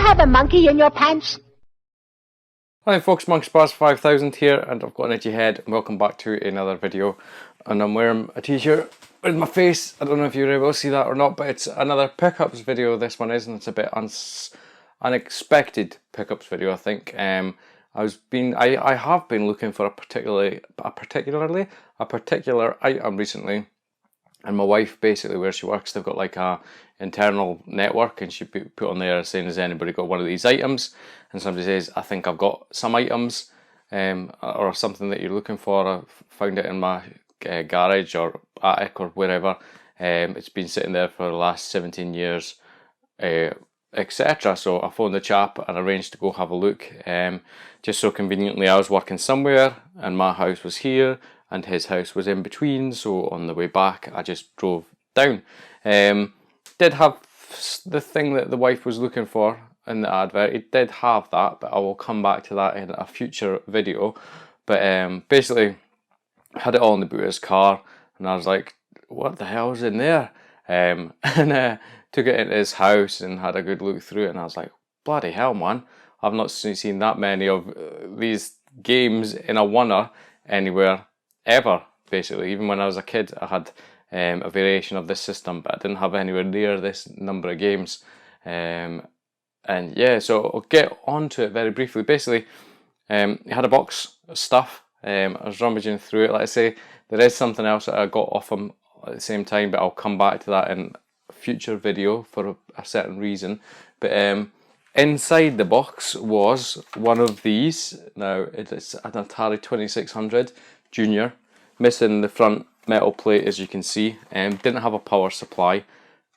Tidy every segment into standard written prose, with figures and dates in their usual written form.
have a monkey in your pants? Hi folks, Monkey Spars 5000 here, and I've got an itchy head, and welcome back to another video. And I'm wearing a t-shirt with my face. I don't know if you're able to see that or not, but it's another pickups video. This one is, and it's a bit unexpected pickups video, I think. I have been looking for a particular item recently, and my wife, basically where she works, they've got like a internal network, and she put on there saying, has anybody got one of these items? And somebody says, I think I've got some items or something that you're looking for. I found it in my garage or attic or wherever. It's been sitting there for the last 17 years, etc. So I phoned the chap and arranged to go have a look. Just so conveniently, I was working somewhere and my house was here and his house was in between, so on the way back I just drove down. Did have the thing that the wife was looking for in the advert. It did have that, but I will come back to that in a future video. But basically had it all in the boot of his car, and I was like, what the hell is in there? And took it into his house and had a good look through it, and I was like, bloody hell, man, I've not seen that many of these games in a oneer anywhere ever. Basically, even when I was a kid, I had a variation of this system, but I didn't have anywhere near this number of games. And yeah, so I'll get on to it very briefly. Basically, he had a box of stuff. I was rummaging through it. Like I say, there is something else that I got off him at the same time, but I'll come back to that in a future video for a certain reason. But inside the box was one of these. Now, it's an Atari 2600 Junior, missing the front metal plate, as you can see. Didn't have a power supply,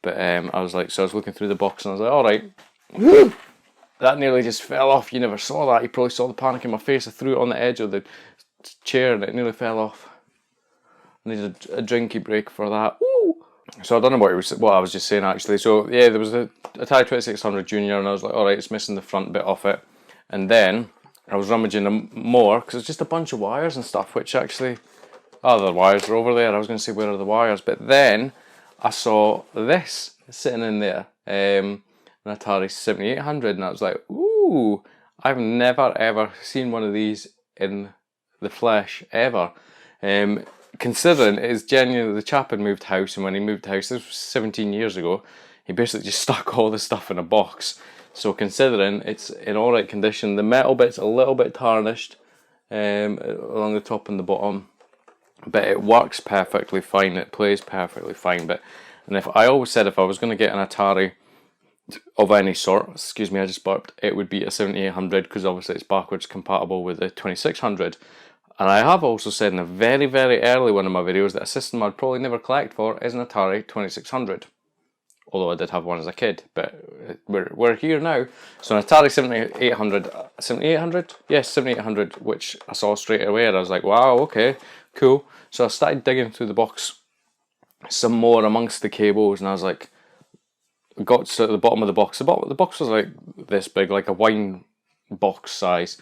but I was looking through the box and I was like, all right. Woo! That nearly just fell off. You never saw that. You probably saw the panic in my face. I threw it on the edge of the chair and it nearly fell off. I needed a drinky break for that. Woo! So I don't know what I was just saying actually. So yeah, there was a Atari 2600 Junior, and I was like, all right, it's missing the front bit off it. And then I was rummaging more because it's just a bunch of wires and stuff, which actually, the wires are over there. I was going to say, where are the wires? But then I saw this sitting in there. An Atari 7800, and I was like, ooh, I've never ever seen one of these in the flesh ever. Considering it is genuinely, the chap had moved house, and when he moved house, this was 17 years ago, he basically just stuck all the stuff in a box. So considering it's in alright condition, the metal bit's a little bit tarnished along the top and the bottom, but it works perfectly fine, it plays perfectly fine. And I always said if I was going to get an Atari of any sort, excuse me, I just burped, it would be a 7800, because obviously it's backwards compatible with the 2600. And I have also said in a very, very early one of my videos that a system I'd probably never collect for is an Atari 2600. Although I did have one as a kid, but we're here now. So an Atari 7800, yes, 7800, which I saw straight away, and I was like, wow, okay, cool. So I started digging through the box some more amongst the cables, and I was like, got to the bottom of the box. The box was like this big, like a wine box size,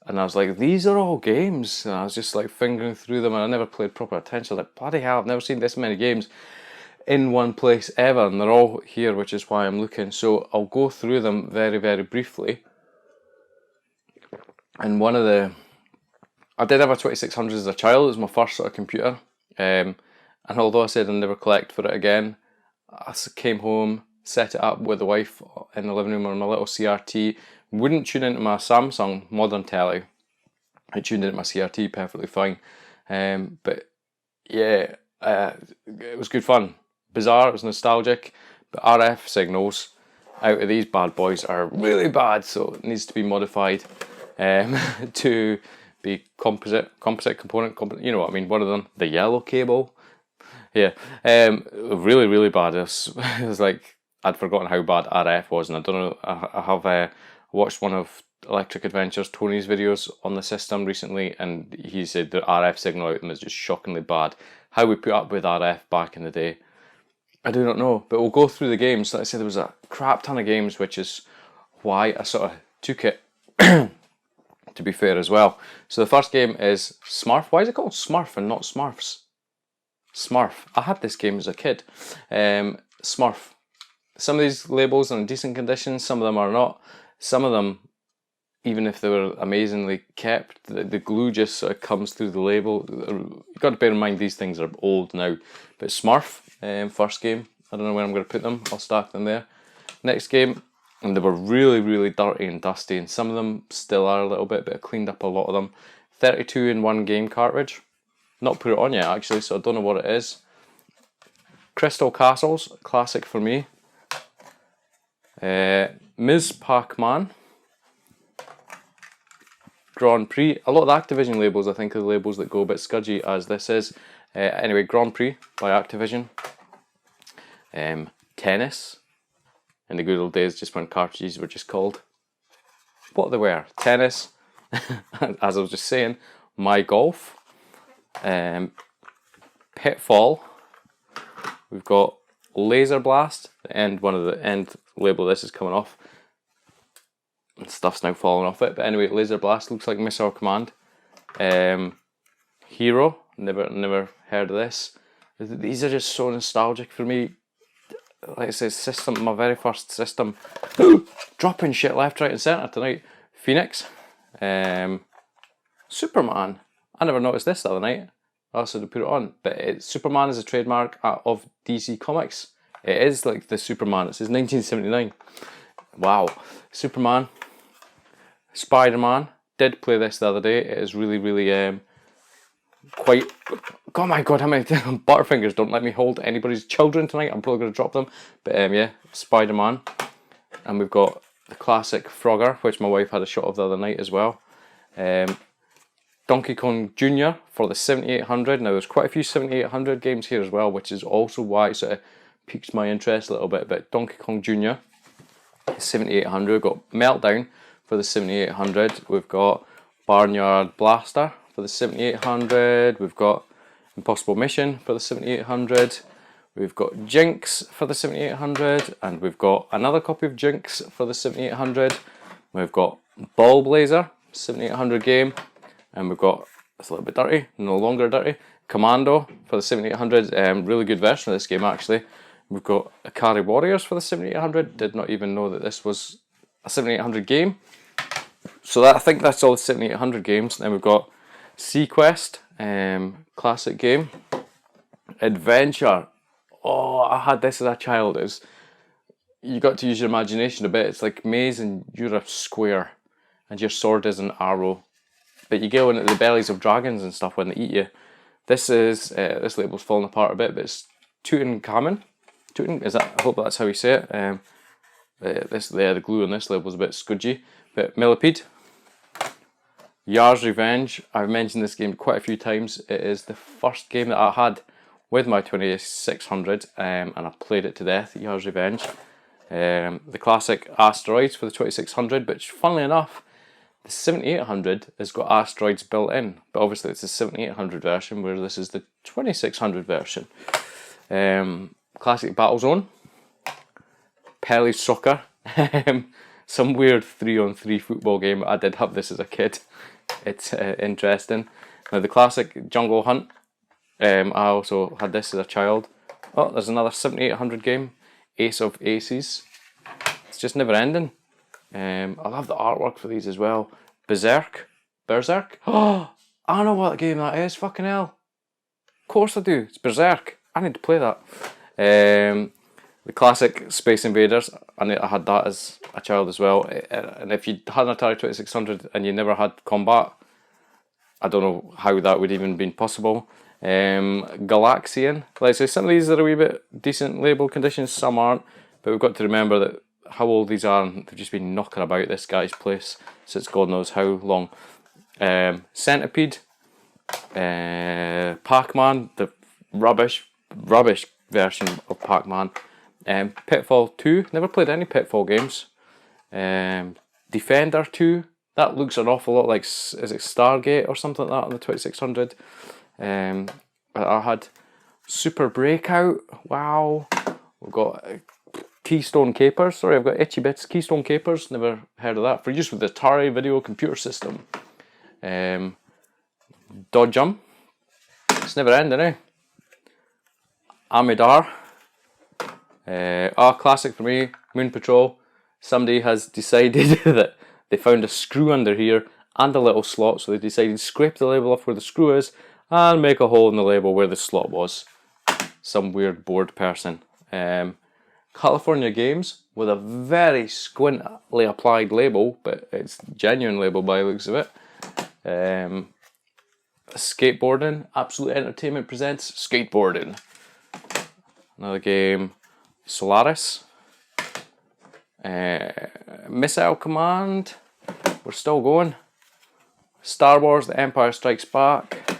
and I was like, these are all games. And I was just like fingering through them, and I never paid proper attention. Like, bloody hell, I've never seen this many games in one place ever, and they're all here, which is why I'm looking. So I'll go through them very, very briefly. And I did have a 2600 as a child. It was my first sort of computer, and although I said I'd never collect for it again, I came home, set it up with the wife in the living room on my little CRT. Wouldn't tune into my Samsung modern telly. I tuned into my CRT perfectly fine. But yeah, it was good fun. Bizarre, it was nostalgic, but RF signals out of these bad boys are really bad, so it needs to be modified to be composite component, you know what I mean, one of them, the yellow cable. Yeah, really, really bad. It was like, I'd forgotten how bad RF was, and I don't know, I have watched one of Electric Adventures, Tony's videos on the system recently, and he said the RF signal out of them is just shockingly bad. How we put up with RF back in the day, I do not know, but we'll go through the games. Like I said, there was a crap ton of games, which is why I sort of took it, to be fair as well. So the first game is Smurf. Why is it called Smurf and not Smurfs? Smurf. I had this game as a kid. Smurf. Some of these labels are in decent condition, some of them are not. Some of them, even if they were amazingly kept, the glue just sort of comes through the label. You've got to bear in mind these things are old now. But Smurf, first game, I don't know where I'm going to put them. I'll stack them there. Next game, and they were really, really dirty and dusty, and some of them still are a little bit, but I cleaned up a lot of them. 32 in one game cartridge. Not put it on yet actually, so I don't know what it is. Crystal Castles, classic for me. Ms. Pac-Man. Grand Prix. A lot of the Activision labels, I think, are the labels that go a bit scudgy, as this is. Anyway, Grand Prix by Activision. Tennis. In the good old days, just when cartridges were just called what they were. Tennis. As I was just saying. My Golf. Pitfall. We've got Laser Blast. One of the end label of this is coming off. And stuff's now falling off it. But anyway, Laser Blast looks like Missile Command. Hero. Never heard of this. These are just so nostalgic for me. Like I say, system, my very first system. Dropping shit left, right and centre tonight. Phoenix. Superman. I never noticed this the other night. I also had to put it on. But Superman is a trademark of DC Comics. It is like the Superman. It says 1979. Wow. Superman. Spider-Man. Did play this the other day. It is really, really quite... Oh my god, how many Butterfingers don't let me hold anybody's children tonight. I'm probably going to drop them. But yeah, Spider-Man. And we've got the classic Frogger, which my wife had a shot of the other night as well. Donkey Kong Jr. for the 7800. Now there's quite a few 7800 games here as well, which is also why it sort of piques my interest a little bit. But Donkey Kong Jr. 7800. We've got Meltdown for the 7800. We've got Barnyard Blaster for the 7800. We've got Impossible Mission for the 7800. We've got Jinx for the 7800, and we've got another copy of Jinx for the 7800. We've got Ball Blazer 7800 game, and we've got, it's a little bit dirty, no longer dirty, Commando for the 7800. Really good version of this game actually. We've got Atari Warriors for the 7800. Did not even know that this was a 7800 game. So I think that's all the 7800 games. Then we've got Sequest, classic game. Adventure. Oh, I had this as a child. You got to use your imagination a bit. It's like maze and you're a square and your sword is an arrow. But you go into the bellies of dragons and stuff when they eat you. This is, this label's falling apart a bit, but it's Tutankhamun. Is that? I hope that's how you say it. The glue on this label's a bit scudgy. But Millipede. Yar's Revenge. I've mentioned this game quite a few times. It is the first game that I had with my 2600, and I played it to death. Yar's Revenge. The classic Asteroids for the 2600, which funnily enough, the 7800 has got asteroids built in, but obviously it's the 7800 version, where this is the 2600 version. Classic Battlezone. Pele Soccer. Some weird 3-on-3 football game. I did have this as a kid. It's interesting. Now the classic Jungle Hunt. I also had this as a child. Oh, there's another 7800 game. Ace of Aces. It's just never ending. I love the artwork for these as well. Berserk. Oh, I know what game that is. Fucking hell. Of course I do. It's Berserk. I need to play that. The classic Space Invaders. I had that as a child as well. And if you had an Atari 2600 and you never had combat, I don't know how that would even been possible. Galaxian. Like I say, some of these are a wee bit decent label conditions, some aren't. But we've got to remember that how old these are, and they've just been knocking about this guy's place since God knows how long. Centipede. Pac-Man, the rubbish version of Pac-Man. Pitfall 2, never played any Pitfall games. Defender 2, that looks an awful lot like, is it Stargate or something like that on the 2600. I had Super Breakout, wow. We've got Keystone Capers, sorry I've got Itchy Bits, Keystone Capers, never heard of that, for use with the Atari video computer system. Dodgem, it's never ending, eh? Amidar. Classic for me, Moon Patrol, somebody has decided that they found a screw under here and a little slot, so they decided to scrape the label off where the screw is and make a hole in the label where the slot was. Some weird bored person. California Games with a very squintly applied label, but it's genuine label by the looks of it. Skateboarding, Absolute Entertainment presents Skateboarding. Another game, Solaris. Missile Command, we're still going. Star Wars, The Empire Strikes Back.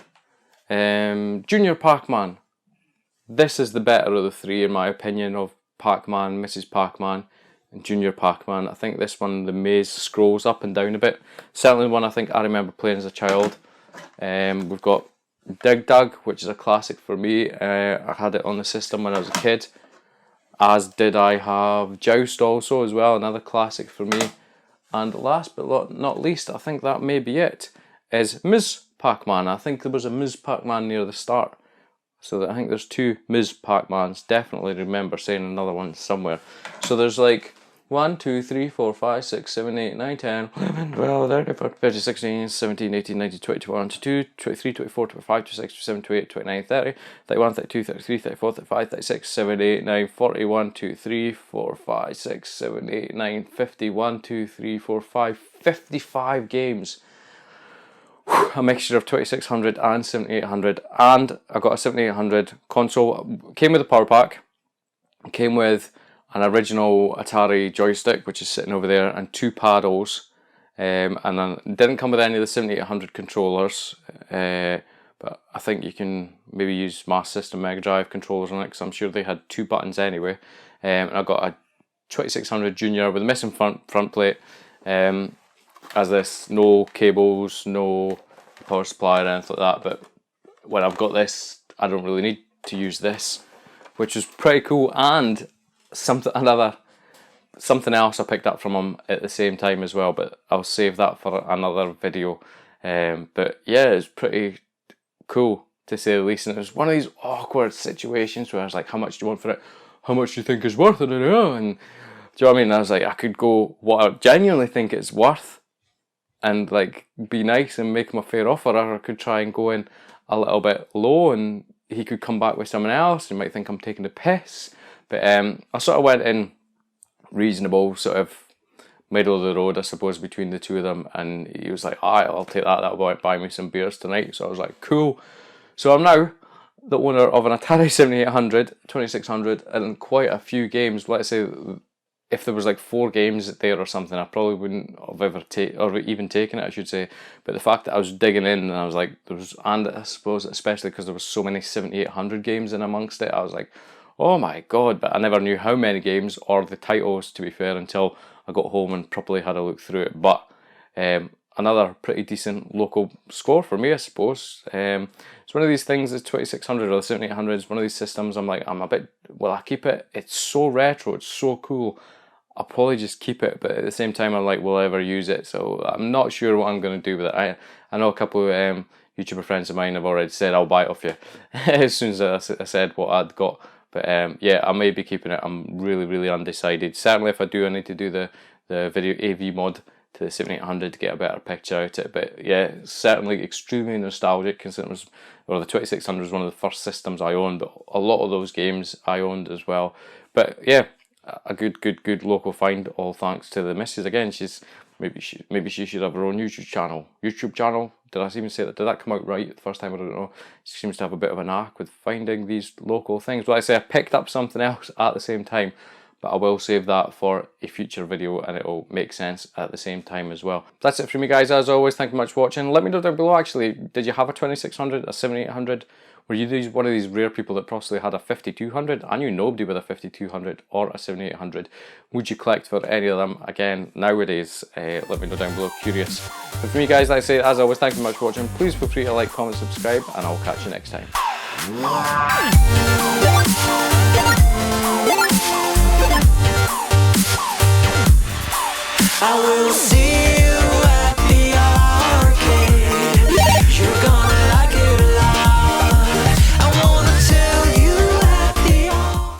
Junior Pac-Man. This is the better of the three in my opinion, of Pac-Man, Mrs. Pac-Man and Junior Pac-Man. I think this one, the maze scrolls up and down a bit. Certainly one I think I remember playing as a child. We've got Dig Dug, which is a classic for me. I had it on the system when I was a kid. As did I have Joust also as well, another classic for me. And last but not least, I think that may be it, is Ms. Pac-Man. I think there was a Ms. Pac-Man near the start. So I think there's two Ms. Pac-Mans. Definitely remember saying another one somewhere. So there's like 1, 2, 3, 4, 5, 6, 7, 8, 9, 10, 11, 12, 13, 14, 15, 16, 17, 18, 19, 20, 21, 22, 23, 24, 25, 26, 27, 28, 29, 30, 31, 32, 33, 34, 35, 36, 7, 8, 9, 40, 1, 2, 3, 4, 5, 6, 7, 8, 9, 50, 1, 2, 3, 4, 5, 55 games. A mixture of 2600 and 7800, and I got a 7800 console. Came with a power pack, came with an original Atari joystick, which is sitting over there, and 2 paddles, and then didn't come with any of the 7800 controllers, but I think you can maybe use Master System Mega Drive controllers on it, because I'm sure they had 2 buttons anyway. And I got a 2600 Junior with a missing front plate, as this, no cables, no power supply or anything like that. But when I've got this, I don't really need to use this, which is pretty cool. And something else I picked up from him at the same time as well, but I'll save that for another video. But yeah, it's pretty cool to say the least. And it was one of these awkward situations where I was like, how much do you want for it? How much do you think is worth it? And do you know what I mean? I was like, I could go what I genuinely think it's worth and like be nice and make him a fair offer, or I could try and go in a little bit low and he could come back with someone else. He might think I'm taking the piss. But I sort of went in reasonable, sort of middle of the road, I suppose, between the two of them, and he was like, alright, I'll take that, that'll buy me some beers tonight. So I was like, cool. So I'm now the owner of an Atari 7800, 2600, and quite a few games. Let's say if there was like 4 games there or something, I probably wouldn't have ever even taken it, I should say. But the fact that I was digging in and I was like, and I suppose especially because there was so many 7800 games in amongst it, I was like, oh my god. But I never knew how many games or the titles, to be fair, until I got home and properly had a look through it. But another pretty decent local score for me, I suppose. It's one of these things, the 2600 or the 7800 is one of these systems I'm like, will I keep it? It's so retro, it's so cool. I'll probably just keep it, but at the same time I'm like, will I ever use it? So I'm not sure what I'm going to do with it. I know a couple of YouTuber friends of mine have already said I'll buy it off you as soon as I said what I'd got. But yeah, I may be keeping it. I'm really undecided. Certainly if I do, I need to do the video AV mod to the 7800 to get a better picture out of it. But yeah, certainly extremely nostalgic, considering the 2600 was one of the first systems I owned, but a lot of those games I owned as well. But yeah, a good local find, all thanks to the missus. Again, maybe she should have her own YouTube channel. Did I even say that? Did that come out right the first time? I don't know. She seems to have a bit of a knack with finding these local things. But like I say, I picked up something else at the same time, but I will save that for a future video and it'll make sense at the same time as well. That's it from me, guys. As always, thank you much for watching. Let me know down below, actually, did you have a 2600, a 7800? Were you one of these rare people that possibly had a 5200? I knew nobody with a 5200 or a 7800. Would you collect for any of them? Again, nowadays, let me know down below, curious. But for me, guys, like I say, as always, thank you much for watching. Please feel free to like, comment, subscribe, and I'll catch you next time. I will see